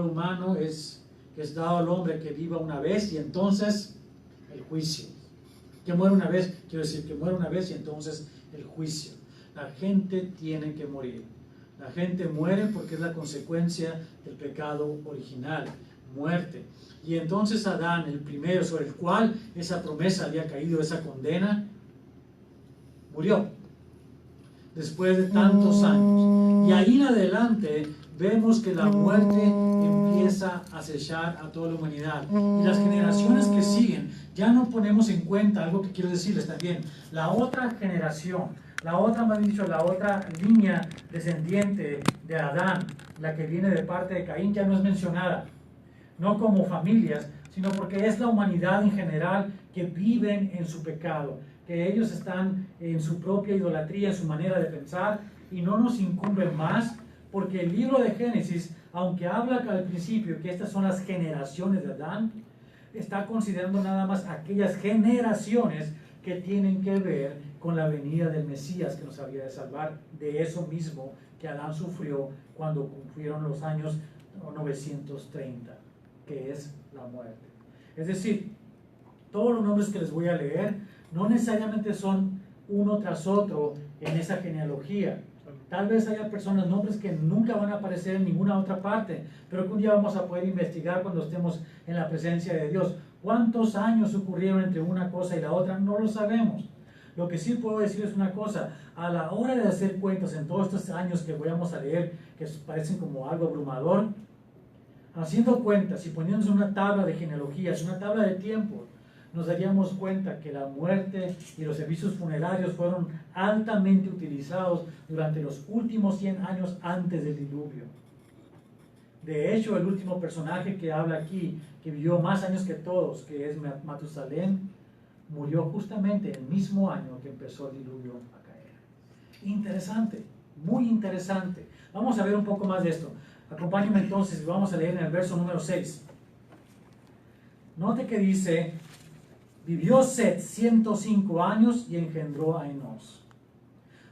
humano es que es dado al hombre que viva una vez y entonces el juicio. Que muere una vez, quiero decir que muere una vez y entonces el juicio. La gente tiene que morir. La gente muere porque es la consecuencia del pecado original, muerte. Y entonces Adán, el primero sobre el cual esa promesa había caído, esa condena, murió después de tantos años. Y ahí en adelante vemos que la muerte empieza a acechar a toda la humanidad. Y las generaciones que siguen, ya no ponemos en cuenta algo que quiero decirles también. La otra generación, la otra línea descendiente de Adán, la que viene de parte de Caín, ya no es mencionada. No como familias, sino porque es la humanidad en general que viven en su pecado, que ellos están en su propia idolatría, en su manera de pensar, y no nos incumbe más, porque el libro de Génesis, aunque habla al principio que estas son las generaciones de Adán, está considerando nada más aquellas generaciones que tienen que ver con la venida del Mesías que nos había de salvar de eso mismo que Adán sufrió cuando cumplieron los años 930, que es la muerte. Es decir, todos los nombres que les voy a leer no necesariamente son uno tras otro en esa genealogía. Tal vez haya personas, nombres que nunca van a aparecer en ninguna otra parte, pero que un día vamos a poder investigar cuando estemos en la presencia de Dios. ¿Cuántos años ocurrieron entre una cosa y la otra? No lo sabemos. Lo que sí puedo decir es una cosa: a la hora de hacer cuentas en todos estos años que vamos a leer, que parecen como algo abrumador, haciendo cuentas y poniéndose una tabla de genealogías, una tabla de tiempo, nos daríamos cuenta que la muerte y los servicios funerarios fueron altamente utilizados durante los últimos 100 años antes del diluvio. De hecho, el último personaje que habla aquí, que vivió más años que todos, que es Matusalén, murió justamente el mismo año que empezó el diluvio a caer. Interesante, muy interesante. Vamos a ver un poco más de esto. Acompáñenme entonces y vamos a leer en el verso número 6. Note que dice: vivió Set 105 años y engendró a Enos.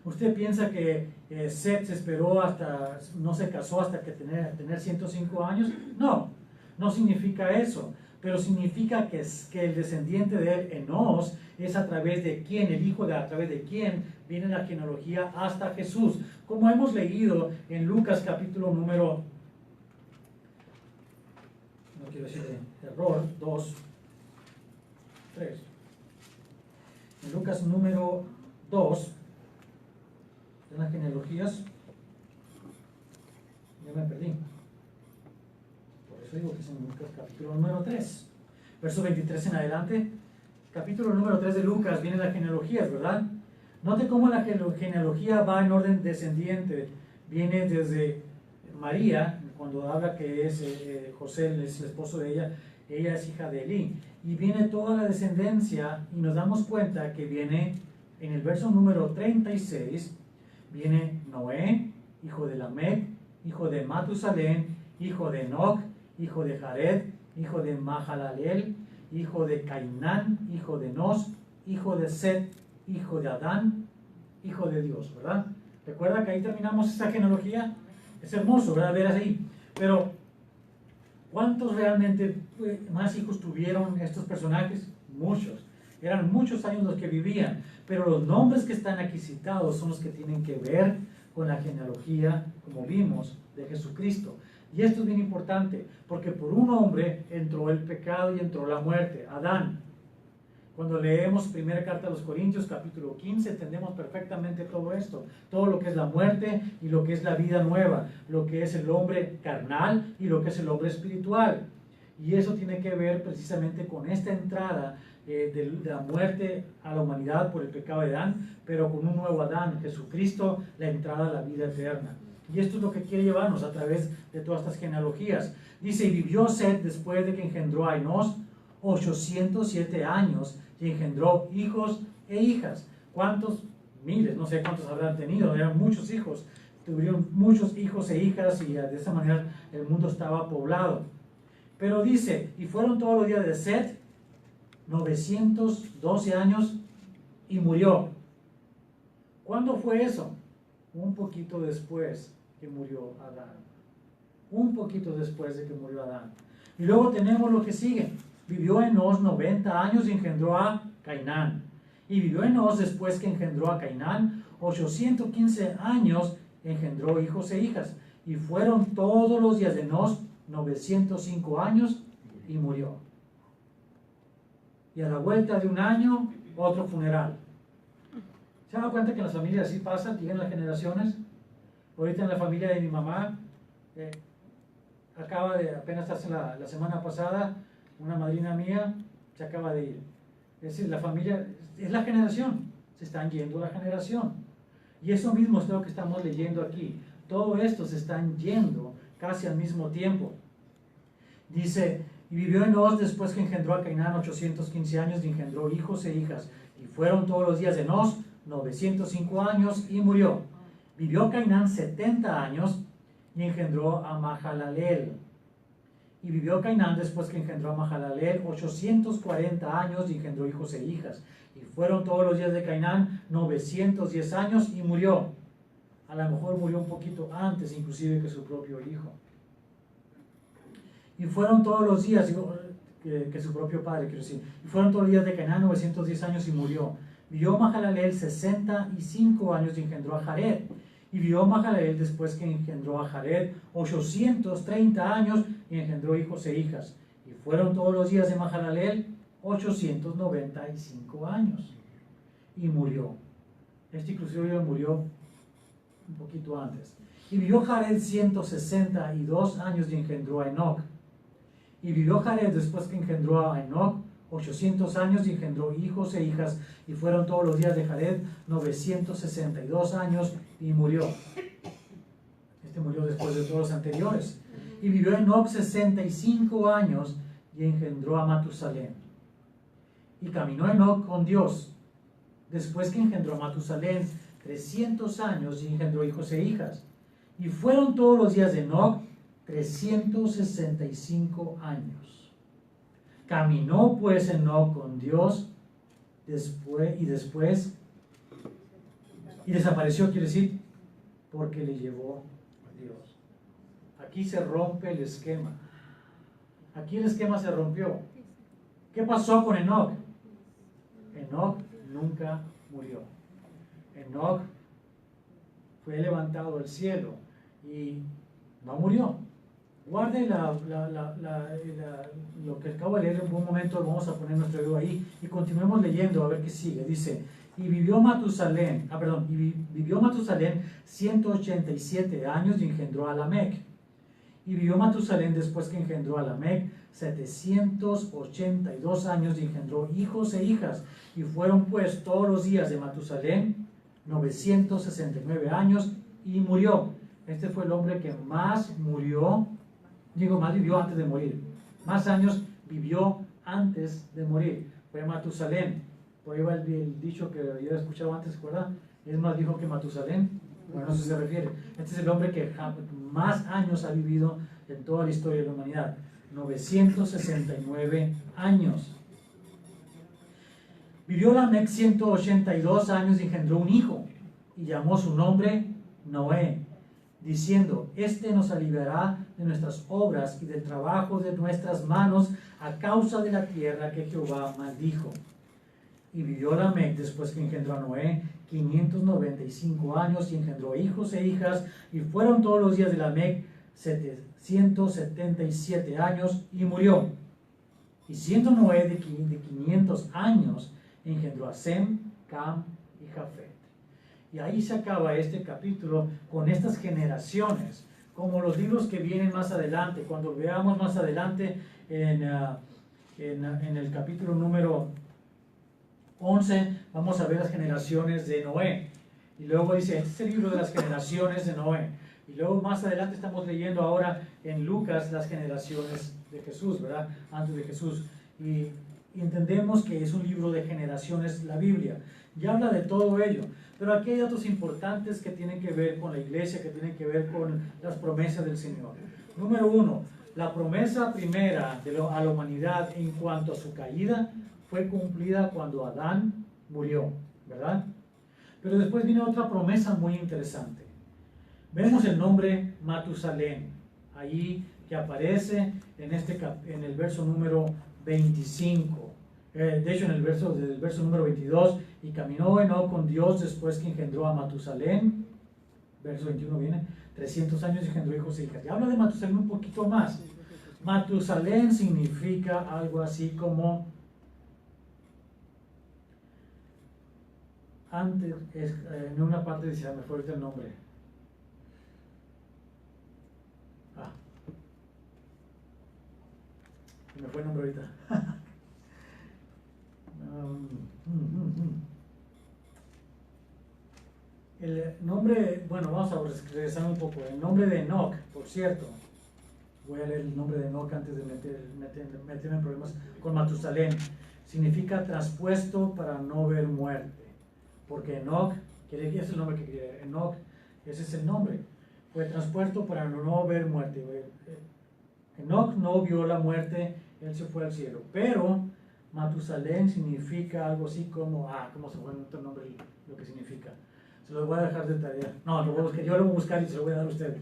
¿Usted piensa que Set se esperó hasta, no se casó hasta que tener 105 años? No, no significa eso, pero significa que el descendiente de él, Enos, es a través de quien, el hijo de a través de quien viene la genealogía hasta Jesús. Como hemos leído en Lucas capítulo número, no quiero decir error, 2, 3. En Lucas número 2, en las genealogías, ya me perdí. Por eso digo que es en Lucas capítulo número 3, verso 23 en adelante. Capítulo número 3 de Lucas, vienen las genealogías, ¿verdad? Note cómo la genealogía va en orden descendiente. Viene desde María, cuando habla que es José, es el esposo de ella es hija de Elí. Y viene toda la descendencia y nos damos cuenta que viene en el verso número 36, viene Noé, hijo de Lamec, hijo de Matusalén, hijo de Enoc, hijo de Jared, hijo de Mahalaleel, hijo de Cainán, hijo de Enos, hijo de Set, hijo de Adán, hijo de Dios, ¿verdad? ¿Recuerda que ahí terminamos esta genealogía? Es hermoso, ¿verdad? Ver así. Pero, ¿cuántos realmente más hijos tuvieron estos personajes? Muchos. Eran muchos años los que vivían. Pero los nombres que están aquí citados son los que tienen que ver con la genealogía, como vimos, de Jesucristo. Y esto es bien importante, porque por un hombre entró el pecado y entró la muerte, Adán. Cuando leemos primera carta a los Corintios, capítulo 15, entendemos perfectamente todo esto. Todo lo que es la muerte y lo que es la vida nueva. Lo que es el hombre carnal y lo que es el hombre espiritual. Y eso tiene que ver precisamente con esta entrada de la muerte a la humanidad por el pecado de Adán, pero con un nuevo Adán, Jesucristo, la entrada a la vida eterna. Y esto es lo que quiere llevarnos a través de todas estas genealogías. Dice: y vivió Set después de que engendró a Enos 807 años y engendró hijos e hijas. ¿Cuántos? Miles, no sé cuántos habrán tenido, eran muchos hijos. Tuvieron muchos hijos e hijas y de esa manera el mundo estaba poblado. Pero dice: y fueron todos los días de Set 912 años y murió. ¿Cuándo fue eso? Un poquito después que murió Adán. un poquito después de que murió Adán. Y luego tenemos lo que sigue. Vivió Enós 90 años y engendró a Cainán. Y vivió Enós después que engendró a Cainán 815 años, engendró hijos e hijas. Y fueron todos los días de Enós 905 años y murió. Y a la vuelta de un año, otro funeral. ¿Se dan cuenta que en las familias así pasa? Tienen las generaciones. Ahorita en la familia de mi mamá, acaba de, apenas hace la semana pasada, una madrina mía se acaba de ir. Es decir, la familia, es la generación, se están yendo la generación. Y eso mismo es lo que estamos leyendo aquí. Todo esto se están yendo casi al mismo tiempo. Dice, y vivió Enós después que engendró a Cainán 815 años y engendró hijos e hijas. Y fueron todos los días de Enós 905 años y murió. Vivió Cainán 70 años y engendró a Mahalaleel. Y vivió Cainán después que engendró a Mahalaleel 840 años y engendró hijos e hijas. Y fueron todos los días de Cainán 910 años y murió. A lo mejor murió un poquito antes inclusive que su propio hijo. Y fueron todos los días, que su propio padre, quiero decir. Y fueron todos los días de Cainán 910 años y murió. Vivió Mahalaleel 65 años y engendró a Jared. Y vivió Mahalaleel después que engendró a Jared 830 años y engendró hijos e hijas. Y fueron todos los días de Mahalaleel 895 años. Y murió. Este inclusive murió un poquito antes. Y vivió Jared 162 años y engendró a Enoc. Y vivió Jared después que engendró a Enoc 800 años y engendró hijos e hijas. Y fueron todos los días de Jared 962 años y murió. Este murió después de todos los anteriores. Y vivió Enoc 65 años y engendró a Matusalén. Y caminó Enoc con Dios. Después que engendró a Matusalén 300 años y engendró hijos e hijas. Y fueron todos los días de Enoc 365 años. Caminó pues Enoc con Dios y desapareció, quiere decir, porque le llevó a Dios. Aquí se rompe el esquema. Aquí el esquema se rompió. ¿Qué pasó con Enoc? Enoc nunca murió. Enoc fue levantado al cielo y no murió. Guarde lo que acabo de leer en un momento. Vamos a poner nuestro dedo ahí y continuemos leyendo a ver qué sigue. Dice, y vivió Matusalén 187 años y engendró a Lamec. Y vivió Matusalén después que engendró a Lamec 782 años y engendró hijos e hijas. Y fueron pues todos los días de Matusalén 969 años y murió. Este fue el hombre que más vivió antes de morir. Más años vivió antes de morir. Fue Matusalén. Por ahí va el dicho que yo he escuchado antes, ¿verdad? Es más viejo que Matusalén. Bueno, a eso se refiere. Este es el hombre que más años ha vivido en toda la historia de la humanidad. 969 años. Vivió Lamec 182 años y engendró un hijo. Y llamó su nombre Noé, diciendo, este nos aliviará de nuestras obras y del trabajo de nuestras manos a causa de la tierra que Jehová maldijo. Y vivió Lamec después que engendró a Noé 595 años y engendró hijos e hijas, y fueron todos los días de Lamec 777 años y murió. Y siendo Noé de 500 años, engendró a Sem, Cam y Jafet. Y ahí se acaba este capítulo con estas generaciones, como los libros que vienen más adelante. Cuando veamos más adelante en el capítulo número 11, vamos a ver las generaciones de Noé. Y luego dice, este es el libro de las generaciones de Noé. Y luego más adelante estamos leyendo ahora en Lucas las generaciones de Jesús, ¿verdad? Antes de Jesús. Y entendemos que es un libro de generaciones la Biblia. Y habla de todo ello. Pero aquí hay datos importantes que tienen que ver con la iglesia, que tienen que ver con las promesas del Señor. Número 1, la promesa primera a la humanidad en cuanto a su caída fue cumplida cuando Adán murió, ¿verdad? Pero después viene otra promesa muy interesante. Vemos el nombre Matusalén ahí que aparece en el verso número 25. De hecho, del verso número 22, y caminó Enoc con Dios después que engendró a Matusalén. Verso 21 viene, 300 años y engendró hijos e hijas. Y habla de Matusalén un poquito más. Matusalén significa algo así como antes, en una parte dice, me fue ahorita el nombre. Me fue el nombre ahorita. El nombre, bueno, vamos a regresar un poco. El nombre de Enoc, por cierto, voy a leer el nombre de Enoc antes de meterme en problemas con Matusalén. Significa traspuesto para no ver muerte. Porque Enoc, ese es el nombre que quería. Enoc, ese es el nombre. Fue traspuesto para no ver muerte. Enoc no vio la muerte, él se fue al cielo. Pero Matusalén significa algo así como, ¿cómo se fue otro nombre lo que significa? Se lo voy a dejar de tarea. No, lo voy a buscar, yo lo voy a buscar y se lo voy a dar a usted.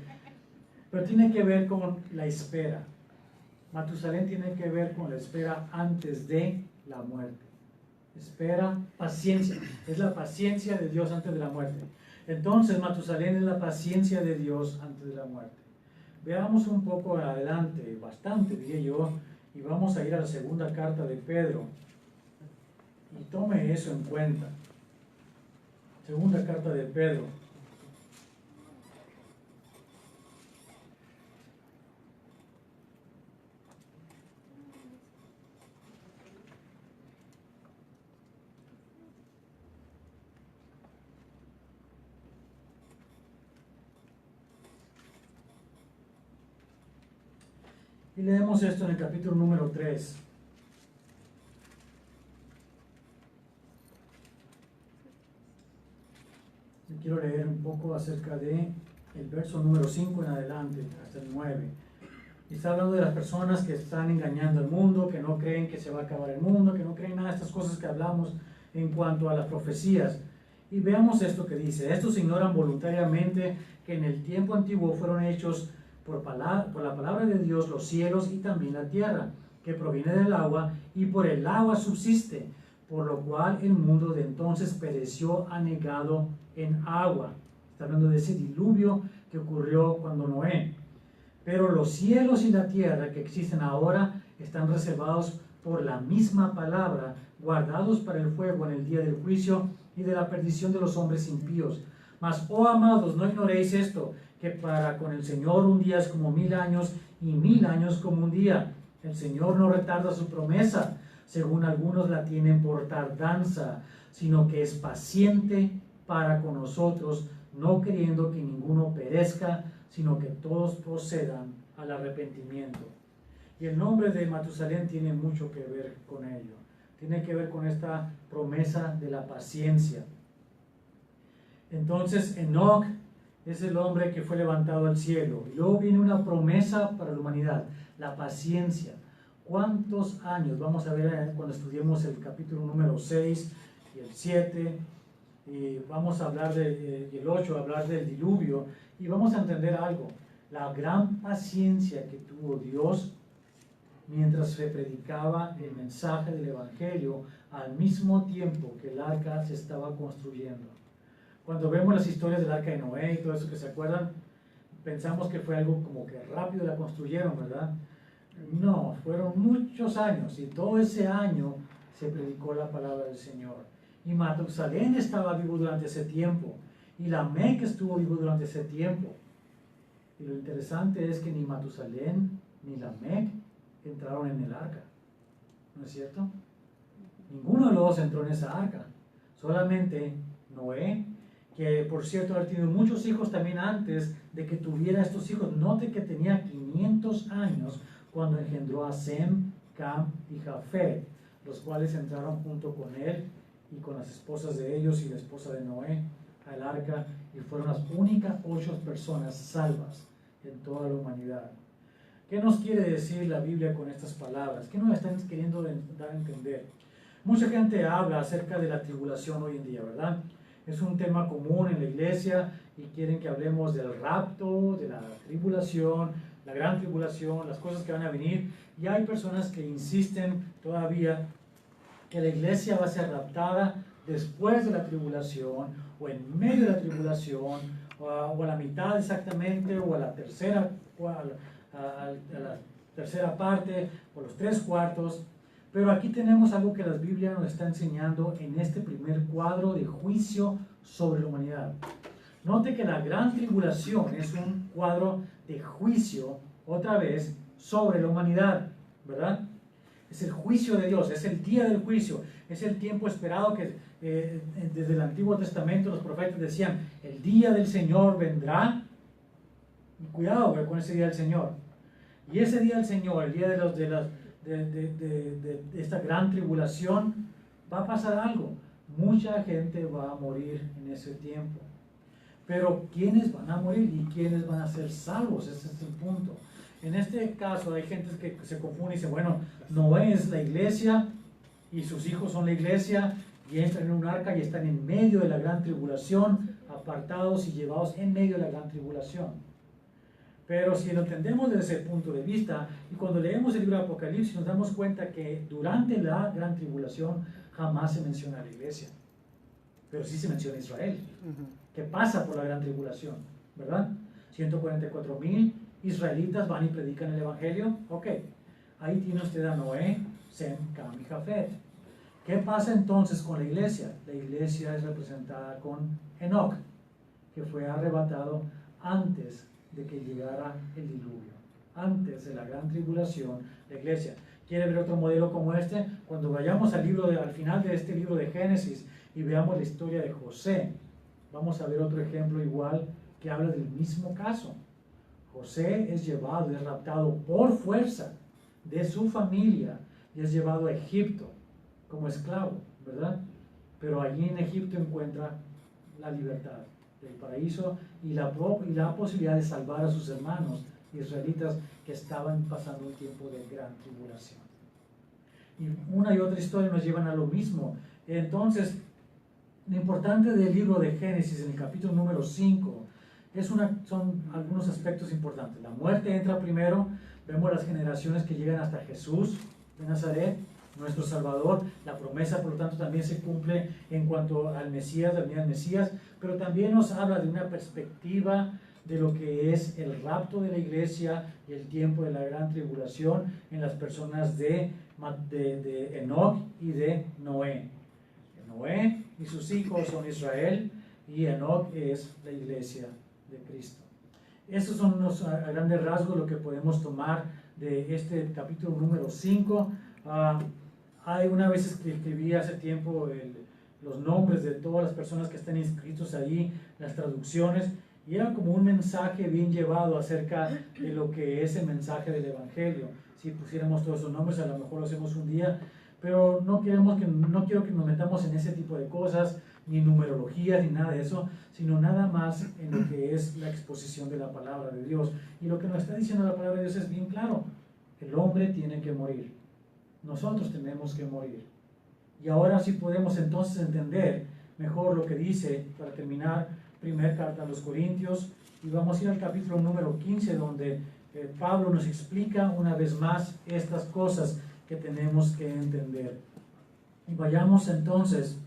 Pero tiene que ver con la espera. Matusalén tiene que ver con la espera antes de la muerte. Espera, paciencia. Es la paciencia de Dios antes de la muerte. Entonces, Matusalén es la paciencia de Dios antes de la muerte. Veamos un poco adelante, bastante diría yo, y vamos a ir a la segunda carta de Pedro. Y tome eso en cuenta. Segunda carta de Pedro. Y leemos esto en el capítulo número 3. Y quiero leer un poco acerca de el verso número 5 en adelante, hasta el 9. Y está hablando de las personas que están engañando al mundo, que no creen que se va a acabar el mundo, que no creen nada de estas cosas que hablamos en cuanto a las profecías. Y veamos esto que dice: estos ignoran voluntariamente que en el tiempo antiguo fueron hechos por la palabra de Dios los cielos y también la tierra, que proviene del agua, y por el agua subsiste, por lo cual el mundo de entonces pereció anegado en agua. Está hablando de ese diluvio que ocurrió cuando Noé. Pero los cielos y la tierra que existen ahora están reservados por la misma palabra, guardados para el fuego en el día del juicio y de la perdición de los hombres impíos. Mas, oh amados, no ignoréis esto, que para con el Señor un día es como 1000 años y 1000 años como un día. El Señor no retarda su promesa, según algunos la tienen por tardanza, sino que es paciente para con nosotros, no queriendo que ninguno perezca, sino que todos procedan al arrepentimiento. Y el nombre de Matusalén tiene mucho que ver con ello. Tiene que ver con esta promesa de la paciencia. Entonces, Enoc es el hombre que fue levantado al cielo. Y luego viene una promesa para la humanidad, la paciencia. ¿Cuántos años? Vamos a ver cuando estudiemos el capítulo número 6 y el 7. Y vamos a hablar el 8, hablar del diluvio. Y vamos a entender algo. La gran paciencia que tuvo Dios mientras se predicaba el mensaje del Evangelio al mismo tiempo que el arca se estaba construyendo. Cuando vemos las historias del arca de Noé y todo eso que se acuerdan, pensamos que fue algo como que rápido la construyeron, ¿verdad? No, fueron muchos años y todo ese año se predicó la palabra del Señor. Y Matusalén estaba vivo durante ese tiempo y Lamec estuvo vivo durante ese tiempo. Y lo interesante es que ni Matusalén ni Lamec entraron en el arca, ¿no es cierto? Ninguno de los dos entró en esa arca, solamente Noé, que por cierto había tenido muchos hijos también antes de que tuviera estos hijos. Note que tenía 500 años cuando engendró a Sem, Cam y Jafet, los cuales entraron junto con él y con las esposas de ellos y la esposa de Noé al arca, y fueron las únicas 8 personas salvas en toda la humanidad. ¿Qué nos quiere decir la Biblia con estas palabras? ¿Qué nos están queriendo dar a entender? Mucha gente habla acerca de la tribulación hoy en día, ¿verdad? Es un tema común en la iglesia y quieren que hablemos del rapto, de la tribulación, la gran tribulación, las cosas que van a venir, y hay personas que insisten todavía que la iglesia va a ser raptada después de la tribulación, o en medio de la tribulación, o a la mitad exactamente, o a la tercera, a la tercera parte, o los 3/4. Pero aquí tenemos algo que la Biblia nos está enseñando en este primer cuadro de juicio sobre la humanidad. Note que la gran tribulación es un cuadro de juicio, otra vez, sobre la humanidad, ¿verdad? Es el juicio de Dios, es el día del juicio, es el tiempo esperado que desde el Antiguo Testamento los profetas decían, el día del Señor vendrá. Y cuidado con ese día del Señor. Y ese día del Señor, el día de esta gran tribulación, va a pasar algo. Mucha gente va a morir en ese tiempo. Pero ¿quiénes van a morir y quiénes van a ser salvos? Ese es el punto. En este caso hay gente que se confunde y dice, bueno, Noé es la iglesia y sus hijos son la iglesia y entran en un arca y están en medio de la gran tribulación, apartados y llevados en medio de la gran tribulación. Pero si lo entendemos desde ese punto de vista, y cuando leemos el libro de Apocalipsis nos damos cuenta que durante la gran tribulación jamás se menciona a la iglesia, pero sí se menciona a Israel, que pasa por la gran tribulación, ¿verdad? 144,000 israelitas van y predican el evangelio. Ok, ahí tiene usted a Noé, Sem, Cam y Jafet. ¿Qué pasa entonces con la iglesia? La iglesia es representada con Enoc, que fue arrebatado antes de que llegara el diluvio, antes de la gran tribulación. La iglesia quiere ver otro modelo como este. Cuando vayamos al final de este libro de Génesis y veamos la historia de José, vamos a ver otro ejemplo igual que habla del mismo caso. José es llevado, es raptado por fuerza de su familia y es llevado a Egipto como esclavo, ¿verdad? Pero allí en Egipto encuentra la libertad del paraíso y la posibilidad de salvar a sus hermanos israelitas que estaban pasando un tiempo de gran tribulación. Y una y otra historia nos llevan a lo mismo. Entonces, lo importante del libro de Génesis, en el capítulo número 5, son algunos aspectos importantes. La muerte entra primero, vemos las generaciones que llegan hasta Jesús de Nazaret, nuestro Salvador. La promesa, por lo tanto, también se cumple en cuanto al Mesías, la venida del Mesías, pero también nos habla de una perspectiva de lo que es el rapto de la iglesia y el tiempo de la gran tribulación en las personas de Enoc y de Noé. Noé y sus hijos son Israel y Enoc es la iglesia de Cristo. Estos son unos a grandes rasgos lo que podemos tomar de este capítulo número 5. Hay una vez que escribí hace tiempo los nombres de todas las personas que están inscritos ahí, las traducciones, y era como un mensaje bien llevado acerca de lo que es el mensaje del Evangelio. Si pusiéramos todos esos nombres, a lo mejor lo hacemos un día, pero no quiero que nos metamos en ese tipo de cosas, ni numerología, ni nada de eso, sino nada más en lo que es la exposición de la palabra de Dios. Y lo que nos está diciendo la palabra de Dios es bien claro: el hombre tiene que morir, nosotros tenemos que morir. Y ahora sí podemos entonces entender mejor lo que dice, para terminar, primera carta a los Corintios, y vamos a ir al capítulo número 15, donde Pablo nos explica una vez más estas cosas que tenemos que entender. Y vayamos entonces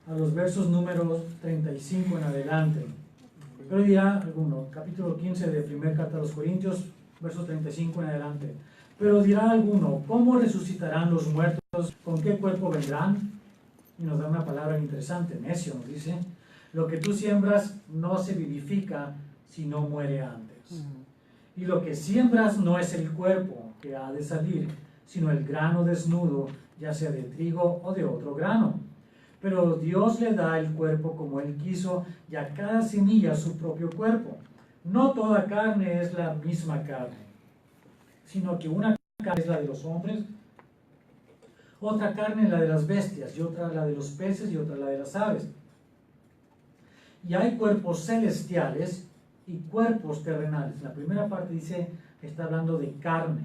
a los versos números 35 en adelante. Pero dirá alguno, capítulo 15 de primera carta a los Corintios, versos 35 en adelante. Pero dirá alguno, ¿cómo resucitarán los muertos? ¿Con qué cuerpo vendrán? Y nos da una palabra interesante, necio, nos dice: lo que tú siembras no se vivifica si no muere antes. Y lo que siembras no es el cuerpo que ha de salir, sino el grano desnudo, ya sea de trigo o de otro grano. Pero Dios le da el cuerpo como Él quiso, y a cada semilla su propio cuerpo. No toda carne es la misma carne, sino que una carne es la de los hombres, otra carne la de las bestias, y otra la de los peces, y otra la de las aves. Y hay cuerpos celestiales y cuerpos terrenales. La primera parte dice que está hablando de carne,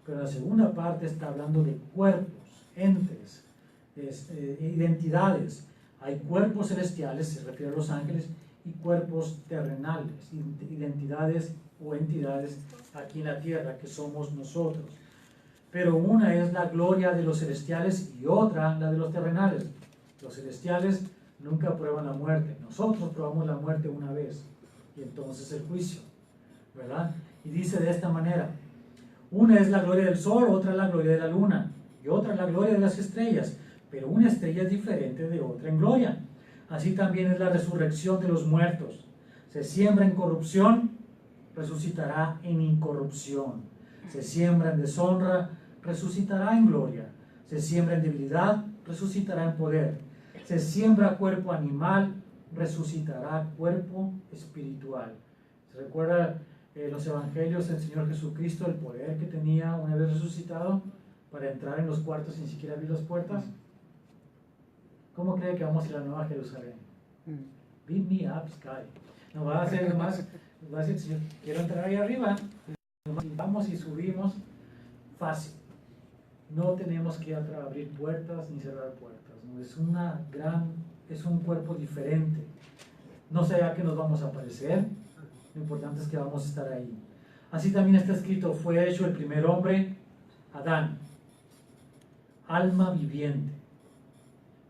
pero la segunda parte está hablando de cuerpos, entes, identidades. Hay cuerpos celestiales, se refiere a los ángeles, y cuerpos terrenales, identidades o entidades aquí en la tierra que somos nosotros. Pero una es la gloria de los celestiales y otra la de los terrenales. Los celestiales nunca prueban la muerte. Nosotros probamos la muerte una vez y entonces el juicio, ¿verdad? Y dice de esta manera: una es la gloria del sol, otra la gloria de la luna y otra la gloria de las estrellas, pero una estrella es diferente de otra en gloria. Así también es la resurrección de los muertos. Se siembra en corrupción, resucitará en incorrupción. Se siembra en deshonra, resucitará en gloria. Se siembra en debilidad, resucitará en poder. Se siembra cuerpo animal, resucitará cuerpo espiritual. ¿Se recuerda los evangelios del Señor Jesucristo, el poder que tenía una vez resucitado para entrar en los cuartos sin siquiera abrir las puertas? ¿Cómo cree que vamos a la Nueva Jerusalén? Beat me up, sky. No va a hacer más, va a decir: Señor, quiero entrar ahí arriba. Vamos y subimos fácil. No tenemos que abrir puertas ni cerrar puertas, ¿no? Es un cuerpo diferente. No sé a qué nos vamos a parecer, lo importante es que vamos a estar ahí. Así también está escrito: fue hecho el primer hombre, Adán, alma viviente.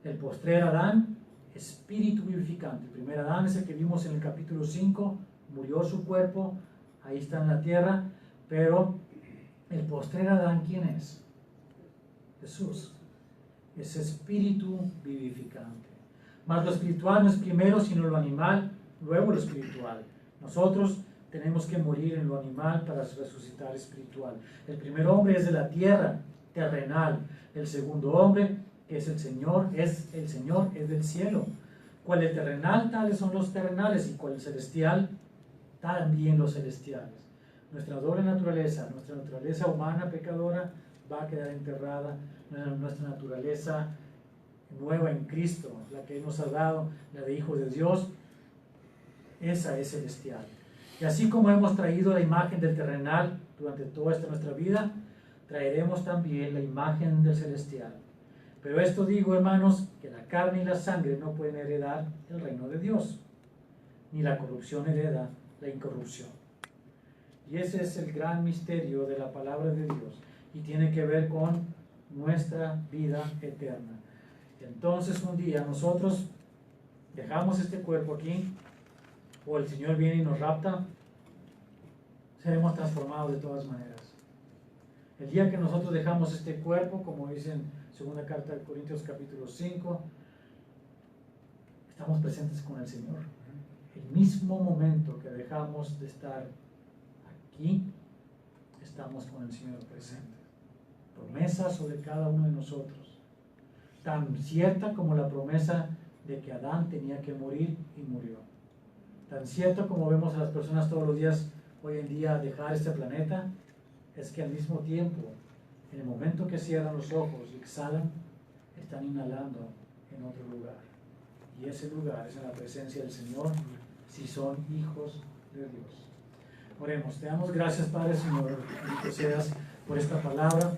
El postrer Adán, espíritu vivificante. El primer Adán es el que vimos en el capítulo 5, murió su cuerpo, ahí está en la tierra, pero el postrer Adán, ¿quién es? Jesús. Es espíritu vivificante. Mas lo espiritual no es primero, sino lo animal, luego lo espiritual. Nosotros tenemos que morir en lo animal para resucitar espiritual. El primer hombre es de la tierra, terrenal. El segundo hombre, que es el Señor, es del cielo. Cual el terrenal, tales son los terrenales, y cual el celestial, también los celestiales. Nuestra doble naturaleza, nuestra naturaleza humana pecadora, va a quedar enterrada. Nuestra naturaleza nueva en Cristo, la que Él nos ha dado, la de hijos de Dios, esa es celestial. Y así como hemos traído la imagen del terrenal durante toda nuestra vida, traeremos también la imagen del celestial. Pero esto digo, hermanos, que la carne y la sangre no pueden heredar el reino de Dios, ni la corrupción hereda la incorrupción. Y ese es el gran misterio de la palabra de Dios, y tiene que ver con nuestra vida eterna. Entonces un día nosotros dejamos este cuerpo aquí, o el Señor viene y nos rapta, seremos transformados de todas maneras. El día que nosotros dejamos este cuerpo, como dice en segunda carta de Corintios capítulo 5, estamos presentes con el Señor. El mismo momento que dejamos de estar aquí, estamos con el Señor presente. Promesa sobre cada uno de nosotros, tan cierta como la promesa de que Adán tenía que morir y murió. Tan cierto como vemos a las personas todos los días hoy en día dejar este planeta, es que al mismo tiempo, en el momento que cierran los ojos y exhalan, están inhalando en otro lugar. Y ese lugar es en la presencia del Señor, si son hijos de Dios. Oremos. Te damos gracias, Padre, Señor, bendito seas por esta palabra.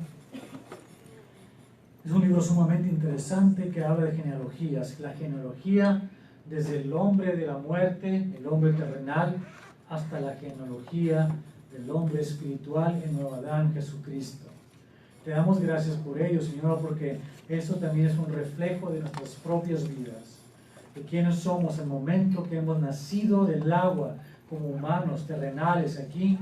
Es un libro sumamente interesante que habla de genealogías. La genealogía desde el hombre de la muerte, el hombre terrenal, hasta la genealogía del hombre espiritual, el nuevo Adán, Jesucristo. Te damos gracias por ello, Señor, porque esto también es un reflejo de nuestras propias vidas, de quiénes somos el momento que hemos nacido del agua como humanos terrenales aquí,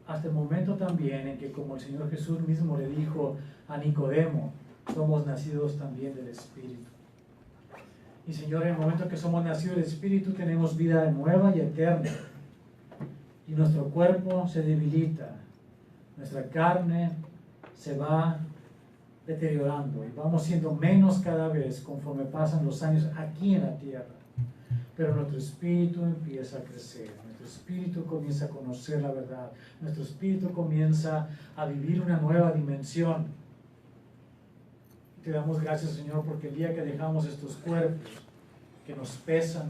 hasta el momento también en que, como el Señor Jesús mismo le dijo a Nicodemo, somos nacidos también del Espíritu. Y Señor, en el momento que somos nacidos del Espíritu, tenemos vida nueva y eterna. Y nuestro cuerpo se debilita, nuestra carne se va deteriorando y vamos siendo menos cada vez conforme pasan los años aquí en la tierra. Pero nuestro espíritu empieza a crecer, nuestro espíritu comienza a conocer la verdad, nuestro espíritu comienza a vivir una nueva dimensión. Te damos gracias, Señor, porque el día que dejamos estos cuerpos que nos pesan,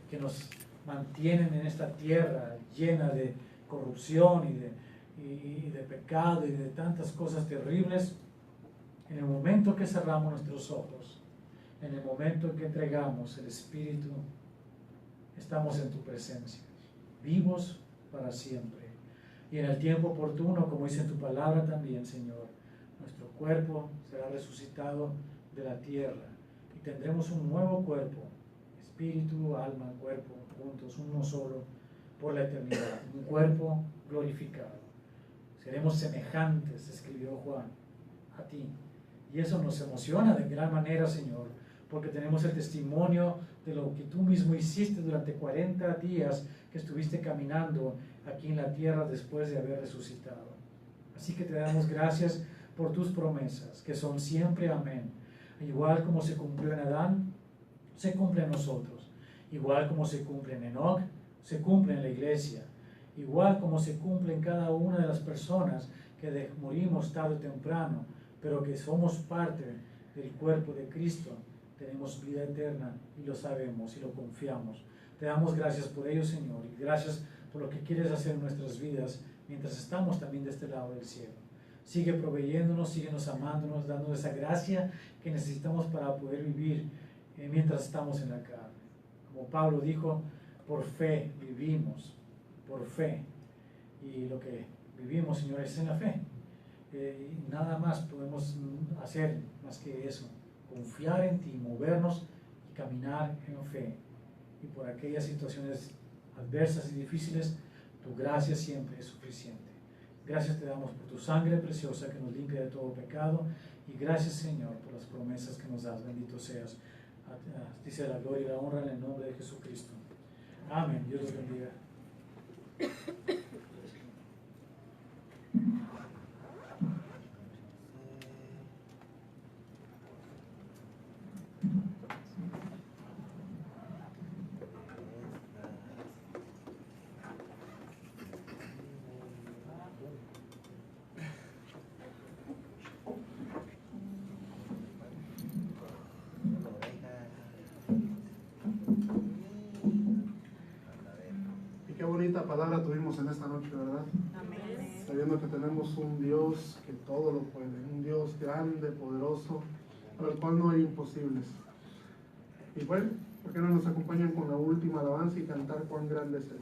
que nos mantienen en esta tierra llena de corrupción y de pecado y de tantas cosas terribles, en el momento que cerramos nuestros ojos, en el momento que entregamos el espíritu estamos en tu presencia, vivos para siempre. Y en el tiempo oportuno, como dice en tu palabra también, Señor, nuestro cuerpo será resucitado de la tierra y tendremos un nuevo cuerpo, espíritu, alma, cuerpo, juntos, uno solo, por la eternidad, un cuerpo glorificado. Seremos semejantes, escribió Juan, a ti. Y eso nos emociona de gran manera, Señor, porque tenemos el testimonio de lo que tú mismo hiciste durante 40 días que estuviste caminando aquí en la tierra después de haber resucitado. Así que te damos gracias por tus promesas, que son siempre amén. Igual como se cumplió en Adán, se cumple en nosotros. Igual como se cumple en Enoc, se cumple en la iglesia. Igual como se cumple en cada una de las personas que morimos tarde o temprano, pero que somos parte del cuerpo de Cristo, tenemos vida eterna y lo sabemos y lo confiamos. Te damos gracias por ello, Señor, y gracias por lo que quieres hacer en nuestras vidas mientras estamos también de este lado del cielo. Sigue proveyéndonos, síguenos amándonos, dándonos esa gracia que necesitamos para poder vivir mientras estamos en la carne. Como Pablo dijo, por fe vivimos, por fe. Y lo que vivimos, Señor, es en la fe. Y nada más podemos hacer más que eso, confiar en ti, movernos y caminar en fe. Y por aquellas situaciones adversas y difíciles, tu gracia siempre es suficiente. Gracias te damos por tu sangre preciosa que nos limpia de todo pecado, y gracias, Señor, por las promesas que nos das. Bendito seas. Dice la gloria y la honra en el nombre de Jesucristo. Amén. Dios los bendiga. Qué bonita palabra tuvimos en esta noche, ¿verdad? Amén. Sabiendo que tenemos un Dios que todo lo puede, un Dios grande, poderoso, para el cual no hay imposibles. Y bueno, ¿por qué no nos acompañan con la última alabanza y cantar cuán grande es Él?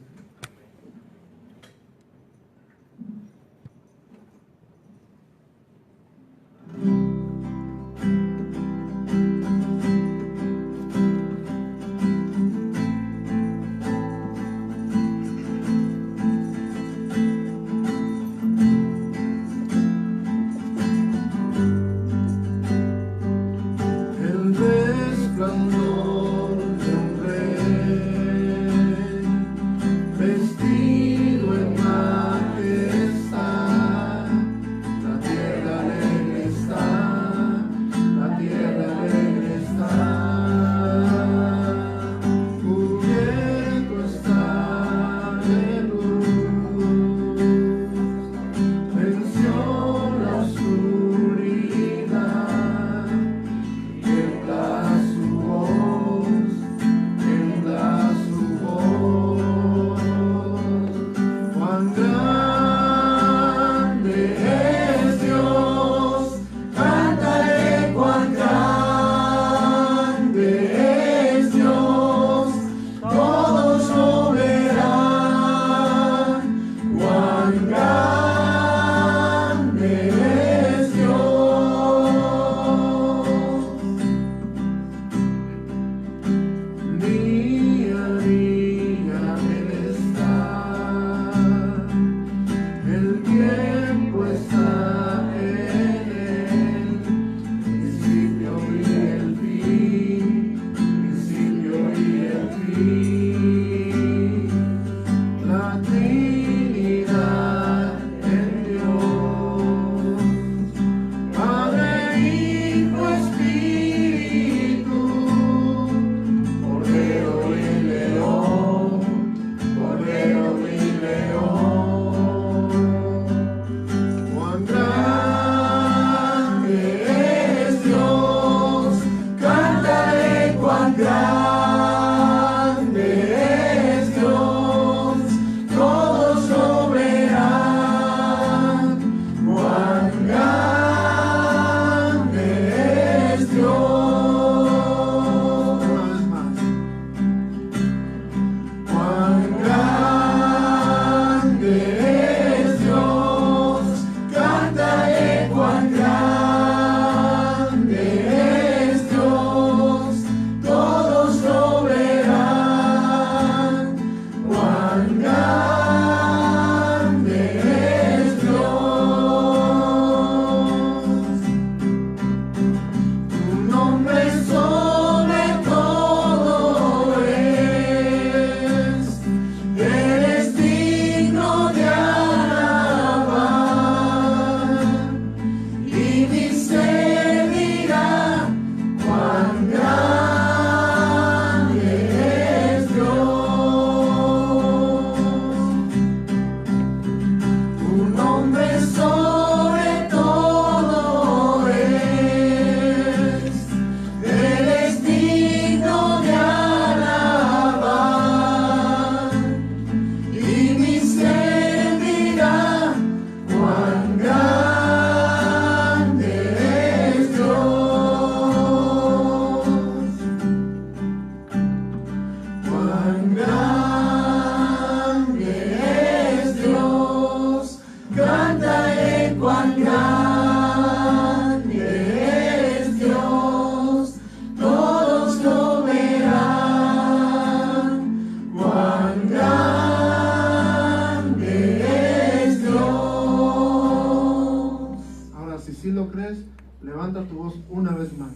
lo crees, levanta tu voz una vez más.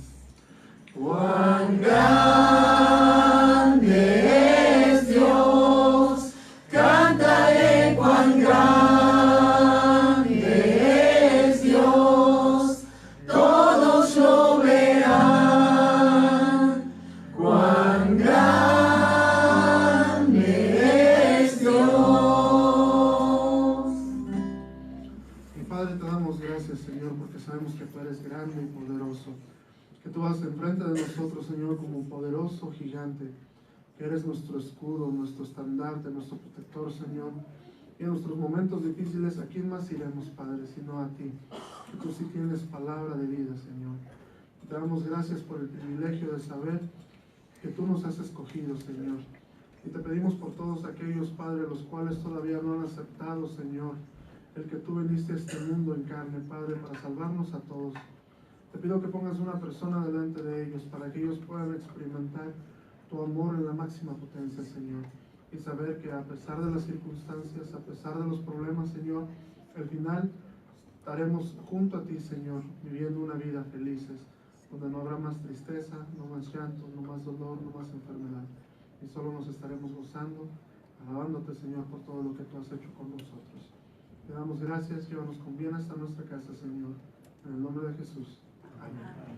Cuán grande es Dios, cantaré cuán grande es Dios, todos lo verán. Cuán grande es Dios. Y Padre, te damos gracias, Señor, porque sabemos que tú eres grande y poderoso, que tú vas enfrente de nosotros, Señor, como un poderoso gigante, que eres nuestro escudo, nuestro estandarte, nuestro protector, Señor. Y en nuestros momentos difíciles, ¿a quién más iremos, Padre, sino a ti? Que tú sí tienes palabra de vida, Señor. Te damos gracias por el privilegio de saber que tú nos has escogido, Señor. Y te pedimos por todos aquellos, Padre, los cuales todavía no han aceptado, Señor, el que tú viniste a este mundo en carne, Padre, para salvarnos a todos. Te pido que pongas una persona delante de ellos para que ellos puedan experimentar tu amor en la máxima potencia, Señor. Y saber que a pesar de las circunstancias, a pesar de los problemas, Señor, al final estaremos junto a ti, Señor, viviendo una vida felices, donde no habrá más tristeza, no más llanto, no más dolor, no más enfermedad. Y solo nos estaremos gozando, alabándote, Señor, por todo lo que tú has hecho con nosotros. Te damos gracias, llévanos con bien hasta nuestra casa, Señor. En el nombre de Jesús. Amén.